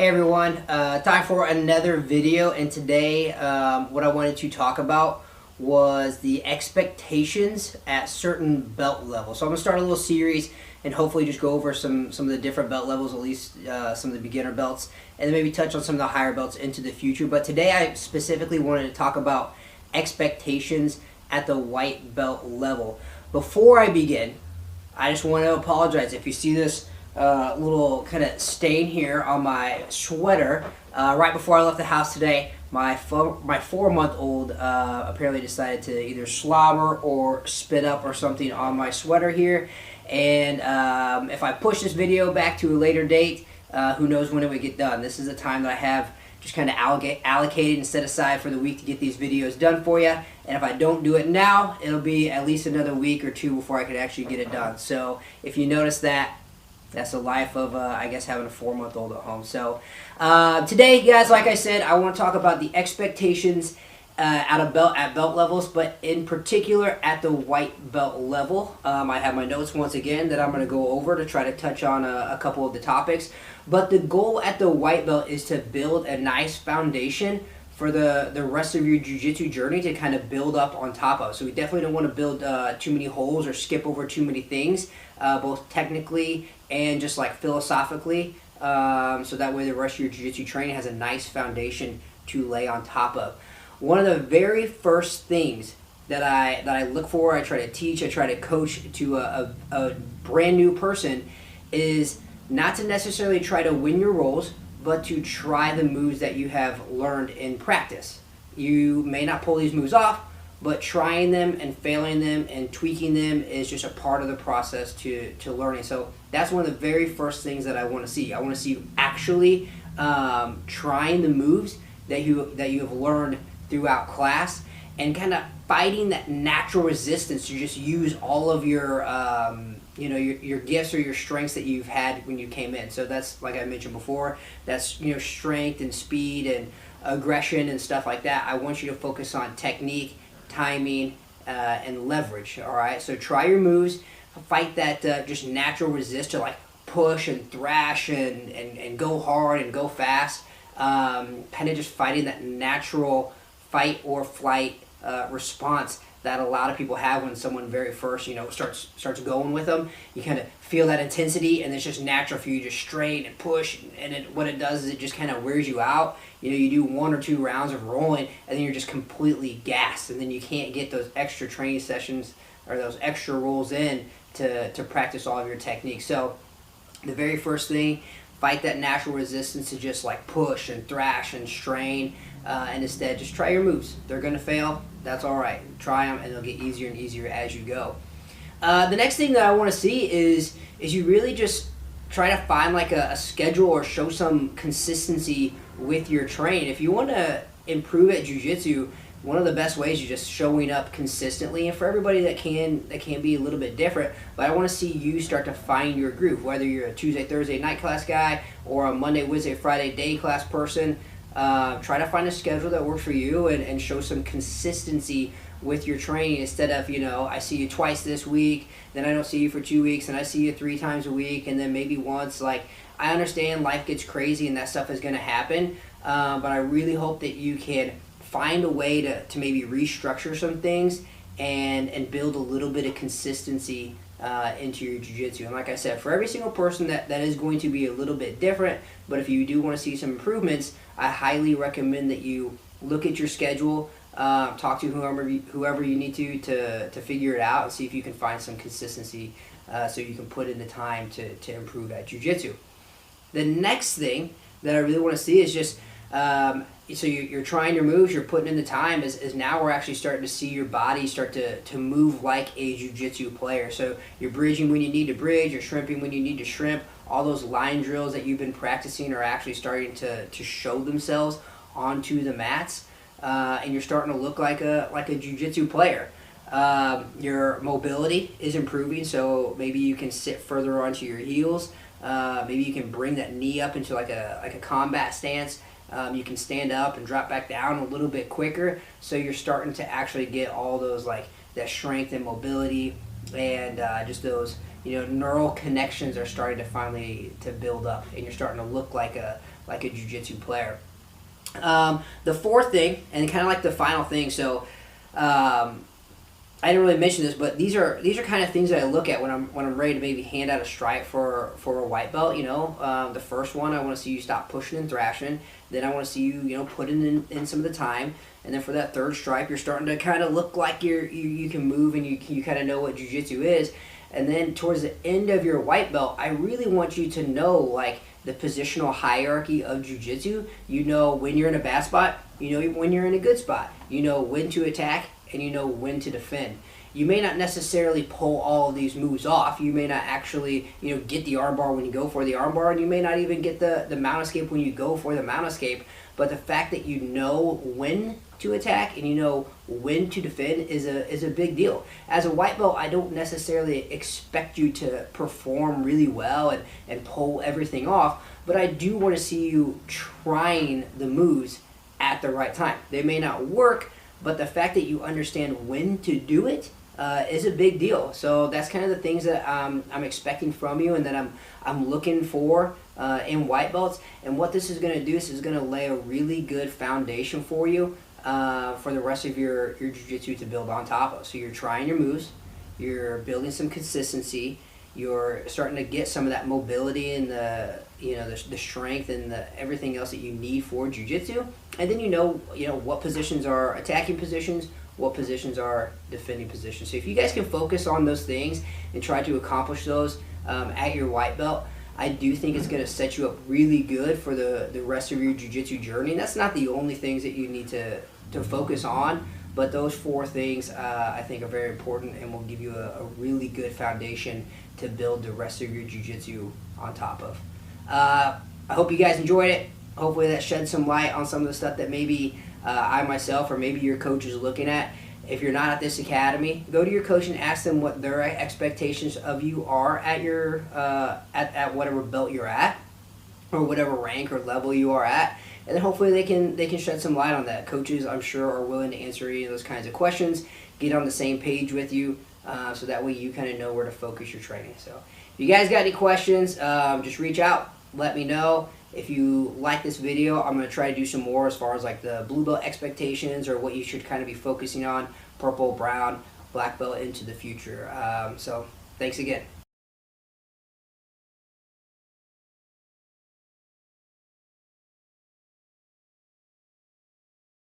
Hey everyone, time for another video, and today what I wanted to talk about was the expectations at certain belt levels. So I'm going to start a little series and hopefully just go over some of the different belt levels, at least some of the beginner belts, and then maybe touch on some of the higher belts into the future. But today I specifically wanted to talk about expectations at the white belt level. Before I begin, I just want to apologize if you see this little kind of stain here on my sweater. Right before I left the house today, my 4-month-old apparently decided to either slobber or spit up or something on my sweater here. And if I push this video back to a later date, who knows when it would get done. This is the time that I have just kind of allocated and set aside for the week to get these videos done for you. And if I don't do it now, it'll be at least another week or two before I could actually get it done. So if you notice that, that's the life of, I guess, having a 4-month-old at home. So today, guys, like I said, I want to talk about the expectations at belt levels, but in particular at the white belt level. I have my notes once again that I'm going to go over to try to touch on a couple of the topics. But the goal at the white belt is to build a nice foundation for the rest of your jiu-jitsu journey to kind of build up on top of. So we definitely don't want to build too many holes or skip over too many things, both technically and just like philosophically, so that way the rest of your jiu-jitsu training has a nice foundation to lay on top of. One of the very first things that I look for, I try to teach, I try to coach to a brand new person is not to necessarily try to win your rolls, but to try the moves that you have learned in practice. You may not pull these moves off, but trying them and failing them and tweaking them is just a part of the process to learning. So that's one of the very first things that I want to see. I want to see you actually trying the moves that you have learned throughout class and kind of fighting that natural resistance to just use all of your your gifts or your strengths that you've had when you came in. So that's, like I mentioned before, that's strength and speed and aggression and stuff like that. I want you to focus on technique, timing, and leverage. All right, so try your moves, fight that just natural resist to like push and thrash and go hard and go fast. Kind of just fighting that natural fight or flight response that a lot of people have when someone very first, starts going with them. You kind of feel that intensity, and it's just natural for you to strain and push, and what it does is it just kind of wears you out. You do 1 or 2 rounds of rolling, and then you're just completely gassed, and then you can't get those extra training sessions or those extra rolls in to practice all of your techniques. So the very first thing, fight that natural resistance to just like push and thrash and strain, and instead just try your moves. They're going to fail. That's all right. Try them, and they'll get easier and easier as you go. The next thing that I want to see is you really just try to find like a schedule or show some consistency with your training. If you want to improve at jiu-jitsu, one of the best ways is just showing up consistently. And for everybody that can be a little bit different, but I want to see you start to find your groove, whether you're a Tuesday, Thursday night class guy or a Monday, Wednesday, Friday day class person. Try to find a schedule that works for you and show some consistency with your training instead of, I see you twice this week, then I don't see you for 2 weeks, and I see you 3 times a week, and then maybe once. Like, I understand life gets crazy and that stuff is going to happen, but I really hope that you can find a way to maybe restructure some things and build a little bit of consistency into your jiu-jitsu. And like I said, for every single person that is going to be a little bit different, but if you do want to see some improvements, I highly recommend that you look at your schedule, talk to whoever you need to figure it out and see if you can find some consistency so you can put in the time to improve at jiu-jitsu. The next thing that I really want to see is just so you're trying your moves, you're putting in the time, is now we're actually starting to see your body start to move like a jiu-jitsu player. So you're bridging when you need to bridge, you're shrimping when you need to shrimp. All those line drills that you've been practicing are actually starting to show themselves onto the mats, and you're starting to look like a jiu-jitsu player. Your mobility is improving, so maybe you can sit further onto your heels. Maybe you can bring that knee up into like a combat stance. You can stand up and drop back down a little bit quicker, so you're starting to actually get all those like that strength and mobility and just those neural connections are starting to finally build up, and you're starting to look like a like a jiu-jitsu player. The fourth thing, and kind of like the final thing, so I didn't really mention this, but these are kind of things that I look at when I'm ready to maybe hand out a stripe for a white belt. The first one, I want to see you stop pushing and thrashing. Then I want to see you putting in some of the time. And then for that third stripe, you're starting to kind of look like you can move and you kind of know what jiu-jitsu is. And then towards the end of your white belt, I really want you to know like the positional hierarchy of jiu-jitsu. You know when you're in a bad spot, you know when you're in a good spot. You know when to attack, and you know when to defend. You may not necessarily pull all of these moves off. You may not actually, get the armbar when you go for the armbar, and you may not even get the mount escape when you go for the mount escape. But the fact that you know when to attack and you know when to defend is a big deal. As a white belt, I don't necessarily expect you to perform really well and pull everything off, but I do want to see you trying the moves at the right time. They may not work, but the fact that you understand when to do it is a big deal. So that's kind of the things that I'm expecting from you, and that I'm looking for in white belts. And what this is going to do is going to lay a really good foundation for you for the rest of your jiu-jitsu to build on top of. So you're trying your moves, you're building some consistency, you're starting to get some of that mobility and the strength and everything else that you need for jiu-jitsu. And then you know what positions are attacking positions, what positions are defending positions. So if you guys can focus on those things and try to accomplish those at your white belt, I do think it's going to set you up really good for the rest of your jiu-jitsu journey. And that's not the only things that you need to focus on, but those four things I think are very important and will give you a really good foundation to build the rest of your jiu-jitsu on top of. I hope you guys enjoyed it. Hopefully that sheds some light on some of the stuff that maybe I myself or maybe your coach is looking at. If you're not at this academy, go to your coach and ask them what their expectations of you are at your at whatever belt you're at, or whatever rank or level you are at, and then hopefully they can shed some light on that. Coaches, I'm sure, are willing to answer any of those kinds of questions, get on the same page with you, so that way you kind of know where to focus your training. So if you guys got any questions, just reach out, let me know. If you like this video, I'm going to try to do some more as far as like the blue belt expectations or what you should kind of be focusing on, purple, brown, black belt into the future. So thanks again.